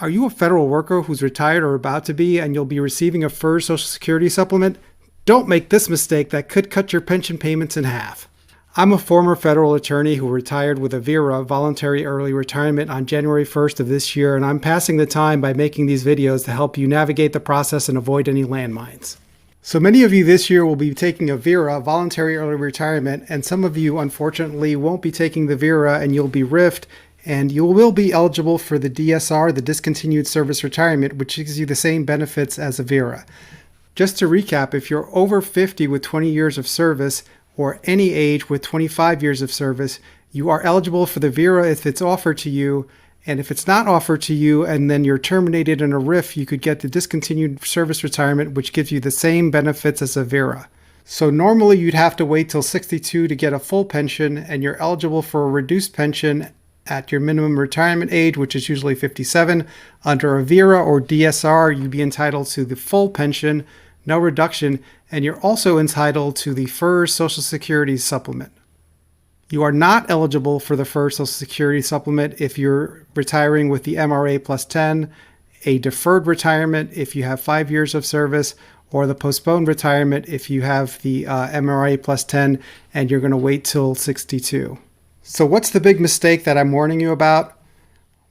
Are you a federal worker who's retired or about to be, and you'll be receiving a FERS Social Security Supplement? Don't make this mistake that could cut your pension payments in half. I'm a former federal attorney who retired with a VERA, Voluntary Early Retirement, on January 1st of this year, and I'm passing the time by making these videos to help you navigate the process and avoid any landmines. So many of you this year will be taking a VERA, Voluntary Early Retirement, and some of you, unfortunately, won't be taking the VERA and you'll be RIF'd, and you will be eligible for the DSR, the Discontinued Service Retirement, which gives you the same benefits as a VERA. Just to recap, if you're over 50 with 20 years of service, or any age with 25 years of service, you are eligible for the VERA if it's offered to you. And if it's not offered to you and then you're terminated in a RIF, you could get the Discontinued Service Retirement, which gives you the same benefits as a VERA. So normally you'd have to wait till 62 to get a full pension, and you're eligible for a reduced pension at your minimum retirement age, which is usually 57. Under a VERA or DSR, you'd be entitled to the full pension, no reduction, and you're also entitled to the FERS Social Security Supplement. You are not eligible for the FERS Social Security Supplement if you're retiring with the MRA plus 10, a deferred retirement if you have 5 years of service, or the postponed retirement if you have the MRA plus 10 and you're going to wait till 62. So what's the big mistake that I'm warning you about?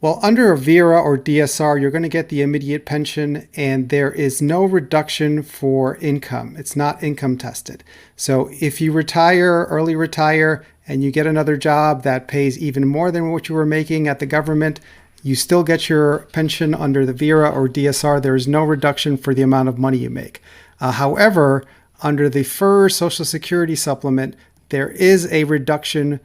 Well, under a VERA or DSR, you're going to get the immediate pension, and there is no reduction for income. It's not income tested. So if you early retire, and you get another job that pays even more than what you were making at the government, you still get your pension under the VERA or DSR. There is no reduction for the amount of money you make. However, under the FERS Social Security Supplement, there is a reduction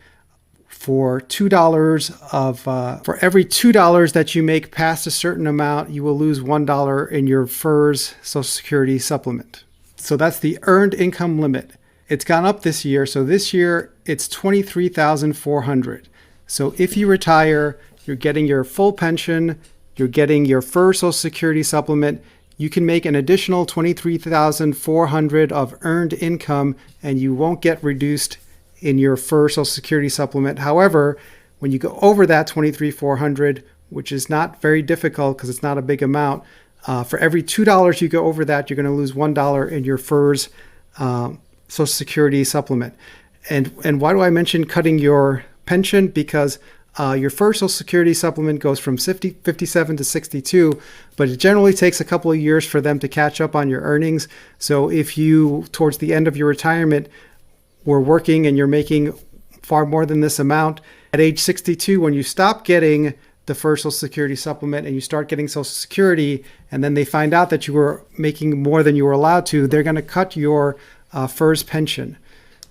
for $2 for every $2 that you make past a certain amount, you will lose $1 in your FERS Social Security Supplement. So that's the earned income limit. It's gone up this year. So this year it's $23,400. So if you retire, you're getting your full pension, you're getting your FERS Social Security Supplement. You can make an additional $23,400 of earned income, and you won't get reduced in your FERS Social Security Supplement. However, when you go over that $23,400, which is not very difficult because it's not a big amount, for every $2 you go over that, you're going to lose $1 in your FERS Social Security Supplement. And why do I mention cutting your pension? Because your FERS Social Security Supplement goes from 57 to 62, but it generally takes a couple of years for them to catch up on your earnings. So if you, towards the end of your retirement, were working and you're making far more than this amount, at age 62, when you stop getting the FERS Social Security Supplement and you start getting Social Security, and then they find out that you were making more than you were allowed to, they're going to cut your FERS pension.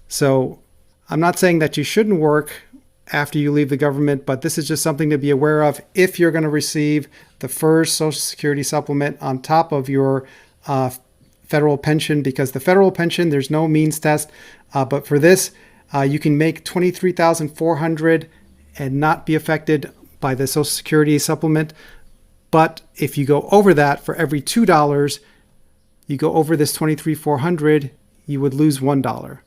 So I'm not saying that you shouldn't work after you leave the government, but this is just something to be aware of if you're going to receive the FERS Social Security Supplement on top of your federal pension, because the federal pension, there's no means test. But for this, you can make $23,400 and not be affected by the Social Security Supplement. But if you go over that, for every $2 you go over this $23,400, you would lose $1.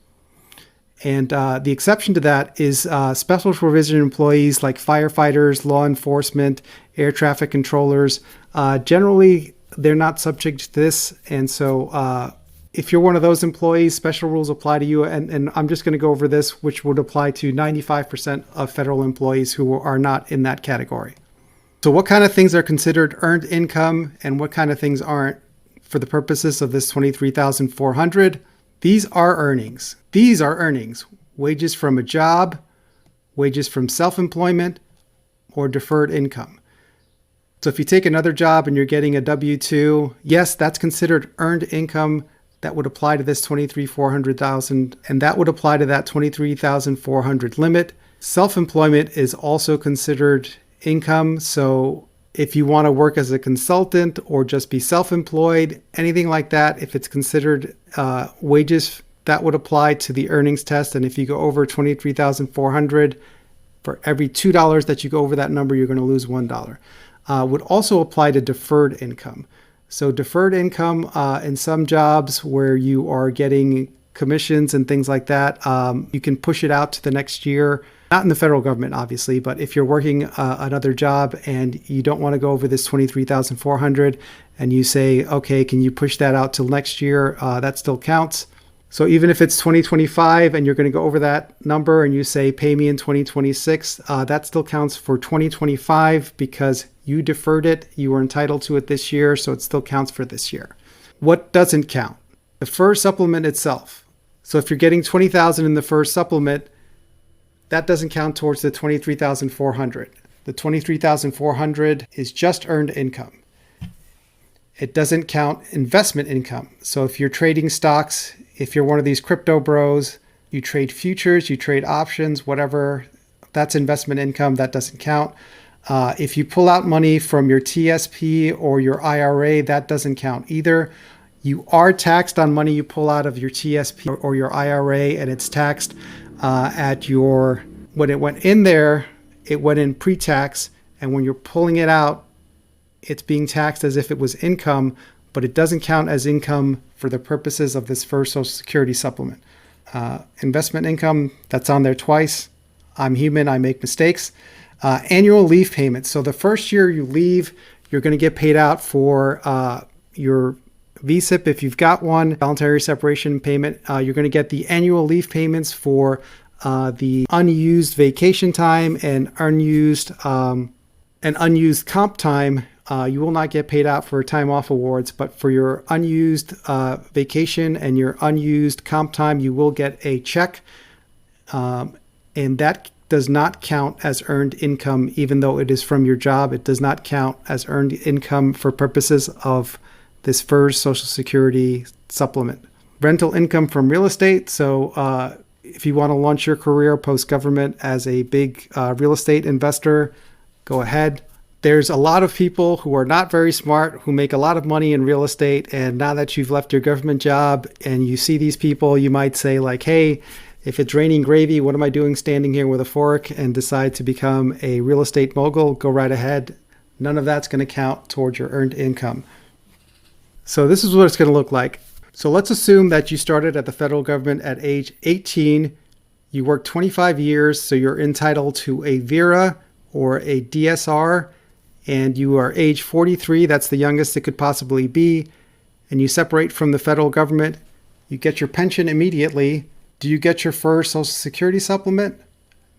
And the exception to that is special provision employees like firefighters, law enforcement, air traffic controllers. Generally, they're not subject to this. And so if you're one of those employees, special rules apply to you. And I'm just going to go over this, which would apply to 95% of federal employees who are not in that category. So what kind of things are considered earned income and what kind of things aren't for the purposes of this $23,400? These are earnings. These are earnings. Wages from a job, wages from self-employment, or deferred income. So if you take another job and you're getting a W-2, yes, that's considered earned income. That would apply to this $23,400, and that would apply to that $23,400 limit. Self-employment is also considered income. So if you want to work as a consultant or just be self-employed, anything like that, if it's considered wages, that would apply to the earnings test. And if you go over $23,400, for every $2 that you go over that number, you're going to lose $1. Would also apply to deferred income. So deferred income in some jobs where you are getting commissions and things like that, you can push it out to the next year. Not in the federal government, obviously, but if you're working another job and you don't want to go over this $23,400 and you say, okay, can you push that out till next year? That still counts. So even if it's 2025 and you're going to go over that number and you say, pay me in 2026, that still counts for 2025 because you deferred it. You were entitled to it this year, so it still counts for this year. What doesn't count? The FERS supplement itself. So if you're getting $20,000 in the FERS supplement, that doesn't count towards the $23,400. The $23,400 is just earned income. It doesn't count investment income. So if you're trading stocks, if you're one of these crypto bros, you trade futures, you trade options, whatever, that's investment income. That doesn't count. If you pull out money from your TSP or your IRA, that doesn't count either. You are taxed on money you pull out of your TSP or your IRA, and it's taxed at your, when it went in there, it went in pre-tax, and when you're pulling it out, it's being taxed as if it was income, but it doesn't count as income for the purposes of this FERS Social Security Supplement. Investment income, that's on there twice. I'm human, I make mistakes. Annual leave payments. So the first year you leave, you're going to get paid out for your VSIP if you've got one, voluntary separation payment. You're going to get the annual leave payments for the unused vacation time and unused comp time. You will not get paid out for time off awards, but for your unused vacation and your unused comp time, you will get a check. And that does not count as earned income, even though it is from your job. It does not count as earned income for purposes of this FERS Social Security Supplement. Rental income from real estate. So if you want to launch your career post-government as a big real estate investor, go ahead. There's a lot of people who are not very smart, who make a lot of money in real estate. And now that you've left your government job and you see these people, you might say like, hey, if it's raining gravy, what am I doing standing here with a fork, and decide to become a real estate mogul? Go right ahead. None of that's going to count towards your earned income. So this is what it's going to look like. So let's assume that you started at the federal government at age 18. You worked 25 years, so you're entitled to a VERA or a DSR, and you are age 43. That's the youngest it could possibly be. And you separate from the federal government. You get your pension immediately. Do you get your FERS Social Security Supplement?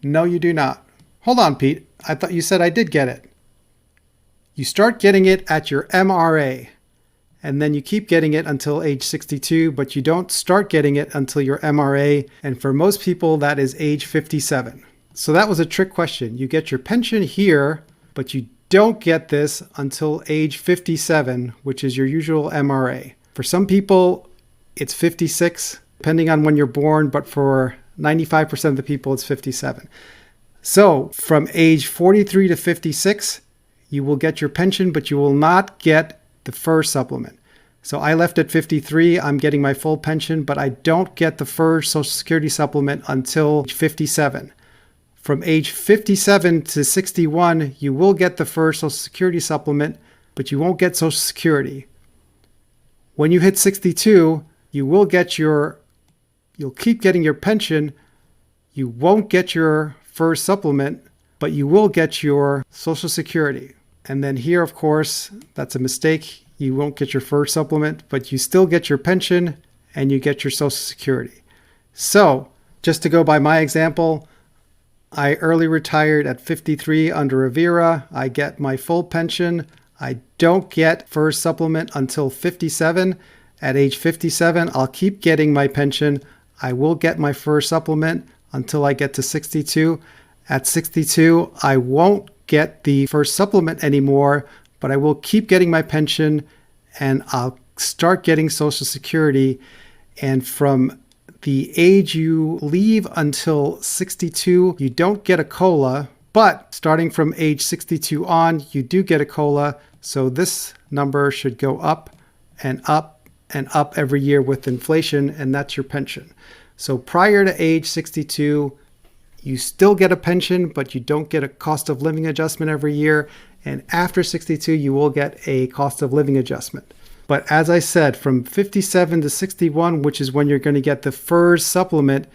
No, you do not. Hold on, Pete. I thought you said I did get it. You start getting it at your MRA, and then you keep getting it until age 62, but you don't start getting it until your MRA, and for most people, that is age 57. So that was a trick question. You get your pension here, but you don't get this until age 57, which is your usual MRA. For some people, it's 56, depending on when you're born, but for 95% of the people, it's 57. So from age 43 to 56, you will get your pension, but you will not get the FERS supplement. So I left at 53, I'm getting my full pension, but I don't get the FERS Social Security Supplement until age 57. From age 57 to 61, you will get the FERS Social Security Supplement, but you won't get Social Security. When you hit 62, you'll keep getting your pension. You won't get your FERS supplement, but you will get your Social Security. And then here, of course, that's a mistake. You won't get your FERS supplement, but you still get your pension and you get your Social Security. So just to go by my example, I early retired at 53 under a VERA. I get my full pension. I don't get FERS supplement until 57. At age 57, I'll keep getting my pension. I will get my FERS supplement until I get to 62. At 62, I won't get the FERS supplement anymore, but I will keep getting my pension and I'll start getting Social Security. And from the age you leave until 62, you don't get a COLA, but starting from age 62 on, you do get a COLA. So this number should go up and up and up every year with inflation, and that's your pension. So prior to age 62, you still get a pension, but you don't get a cost of living adjustment every year. And after 62, you will get a cost of living adjustment. But as I said, from 57 to 61, which is when you're going to get the FERS supplement,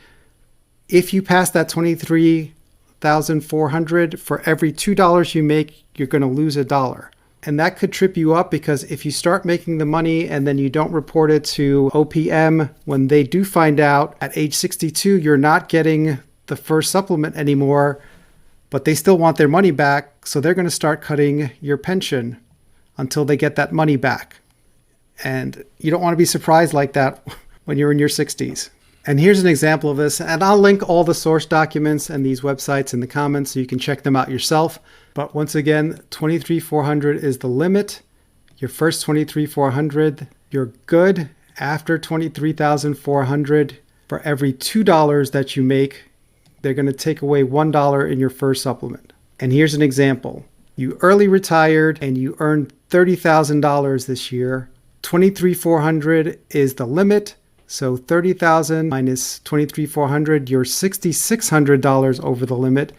if you pass that 23,400, for every $2 you make, you're going to lose $1. And that could trip you up, because if you start making the money and then you don't report it to OPM, when they do find out at age 62 you're not getting the FERS supplement anymore, but they still want their money back, so they're going to start cutting your pension until they get that money back. And you don't want to be surprised like that when you're in your 60s. And here's an example of this, and I'll link all the source documents and these websites in the comments so you can check them out yourself. But once again, 23,400 is the limit. Your first 23,400, you're good. After 23,400, for every $2 that you make, they're going to take away $1 in your FERS supplement. And here's an example. You early retired and you earned $30,000 this year. 23,400 is the limit. So 30,000 minus 23,400, you're $6,600 over the limit.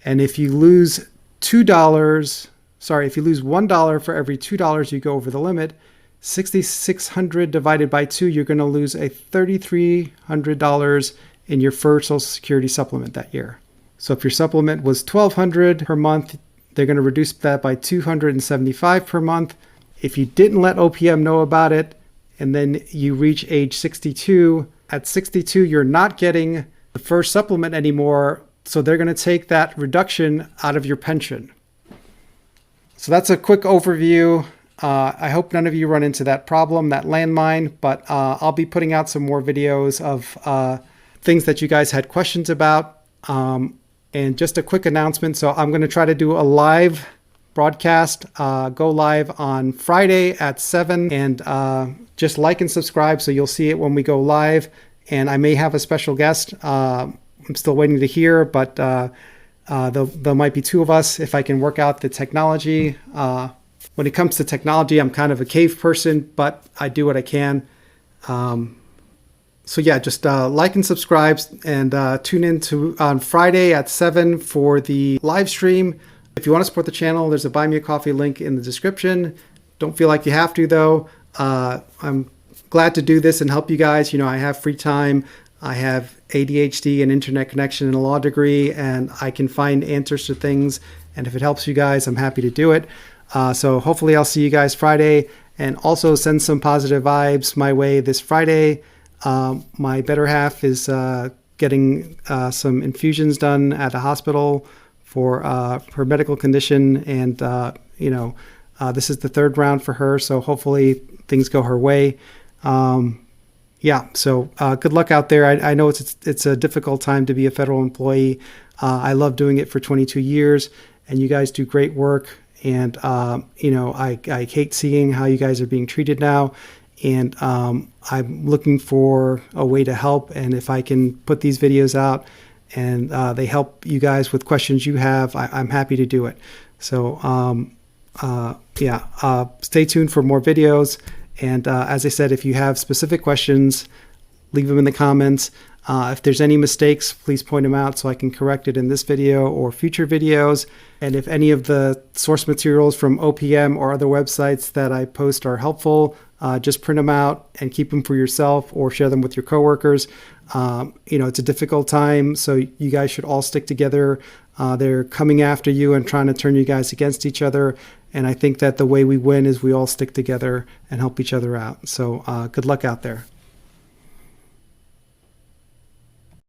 And if you lose if you lose $1 for every $2 you go over the limit, 6,600 divided by 2, you're going to lose a $3,300 in your FERS Social Security supplement that year. So if your supplement was $1,200 per month, they're going to reduce that by $275 per month. If you didn't let OPM know about it, and then you reach age 62, at 62, you're not getting the FERS supplement anymore, so they're going to take that reduction out of your pension. So that's a quick overview. I hope none of you run into that problem, that landmine, but I'll be putting out some more videos of things that you guys had questions about. And just a quick announcement. So I'm going to try to do a live broadcast, go live on Friday at 7, and just like and subscribe so you'll see it when we go live. And I may have a special guest. I'm still waiting to hear, but there might be 2 of us if I can work out the technology. When it comes to technology, I'm kind of a cave person, but I do what I can. So yeah, just like and subscribe, and tune in on Friday at 7 for the live stream. If you want to support the channel, there's a Buy Me a Coffee link in the description. Don't feel like you have to, though. I'm glad to do this and help you guys. You know, I have free time. I have ADHD and internet connection and a law degree, and I can find answers to things. And if it helps you guys, I'm happy to do it. So hopefully I'll see you guys Friday, and also send some positive vibes my way this Friday. My better half is getting some infusions done at a hospital for her medical condition, and this is the 3rd round for her, so hopefully things go her way. So good luck out there. I know it's a difficult time to be a federal employee. I love doing it for 22 years, and you guys do great work. And I hate seeing how you guys are being treated now. And I'm looking for a way to help. And if I can put these videos out and they help you guys with questions you have, I'm happy to do it. So stay tuned for more videos. And as I said, if you have specific questions, leave them in the comments. If there's any mistakes, please point them out so I can correct it in this video or future videos. And if any of the source materials from OPM or other websites that I post are helpful, just print them out and keep them for yourself or share them with your coworkers. It's a difficult time, so you guys should all stick together. They're coming after you and trying to turn you guys against each other. And I think that the way we win is we all stick together and help each other out. So good luck out there.